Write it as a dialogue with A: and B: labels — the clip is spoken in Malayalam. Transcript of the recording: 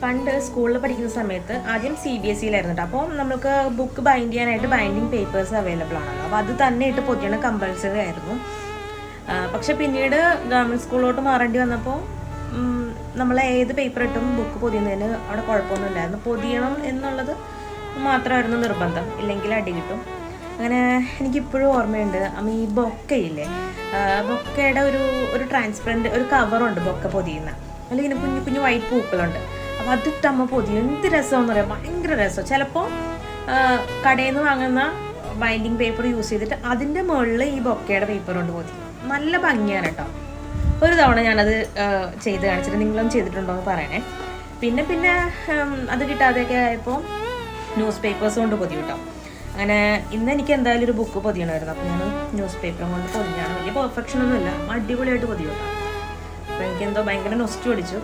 A: പണ്ട് സ്കൂളിൽ പഠിക്കുന്ന സമയത്ത് ആദ്യം CBSE-യിലായിരുന്നു കേട്ടോ. അപ്പോൾ നമുക്ക് ബുക്ക് ബൈൻഡ് ചെയ്യാനായിട്ട് ബൈൻഡിങ് പേപ്പേഴ്സ് അവൈലബിൾ ആണല്ലോ. അപ്പോൾ അത് തന്നെ ഇട്ട് പൊതിയണം കമ്പൾസറി ആയിരുന്നു. പക്ഷെ പിന്നീട് ഗവൺമെൻറ് സ്കൂളിലോട്ട് മാറേണ്ടി വന്നപ്പോൾ നമ്മൾ ഏത് പേപ്പർ ഇട്ടും ബുക്ക് പൊതിയുന്നതിന് അവിടെ കുഴപ്പമൊന്നുമില്ലായിരുന്നു. പൊതിയണം എന്നുള്ളത് മാത്രമായിരുന്നു നിർബന്ധം, ഇല്ലെങ്കിൽ അടി കിട്ടും. അങ്ങനെ എനിക്കിപ്പോഴും ഓർമ്മയുണ്ട്. ഈ ബൊക്കയില്ലേ, ബൊക്കയുടെ ഒരു ട്രാൻസ്പെറൻറ്റ് ഒരു കവറുണ്ട് ബൊക്ക പൊതിയുന്ന, അല്ലെങ്കിൽ കുഞ്ഞു കുഞ്ഞു വൈറ്റ് പൂക്കളുണ്ട്. അപ്പോൾ അതിട്ട് അമ്മ പൊതിയും. എന്ത് രസമെന്ന് പറയാം, ഭയങ്കര രസം. ചിലപ്പോൾ കടയിൽ നിന്ന് വാങ്ങുന്ന ബൈൻഡിങ് പേപ്പർ യൂസ് ചെയ്തിട്ട് അതിൻ്റെ മുകളിൽ ഈ ബൊക്കയുടെ പേപ്പർ കൊണ്ട് പൊതിയും. നല്ല ഭംഗിയാണ് കേട്ടോ. ഒരു തവണ ഞാനത് ചെയ്ത് കാണിച്ചിട്ട് നിങ്ങളും ചെയ്തിട്ടുണ്ടോ എന്ന് പറയണേ. പിന്നെ അത് കിട്ടാതെയൊക്കെ ആയപ്പോൾ ന്യൂസ് പേപ്പേഴ്സ് കൊണ്ട് പൊതിയും കേട്ടോ. അങ്ങനെ ഇന്ന് എനിക്ക് എന്തായാലും ഒരു ബുക്ക് പൊതിയണമായിരുന്നു. അപ്പോൾ ഞാൻ ന്യൂസ് പേപ്പറും കൊണ്ട് പൊതിഞ്ഞാണ്. വലിയ പെർഫെക്ഷനൊന്നുമില്ല, അടിപൊളിയായിട്ട് പൊതിയും കേട്ടോ. അപ്പോൾ എനിക്കെന്തോ ഭയങ്കര നൊസ്റ്റു അടിച്ചു.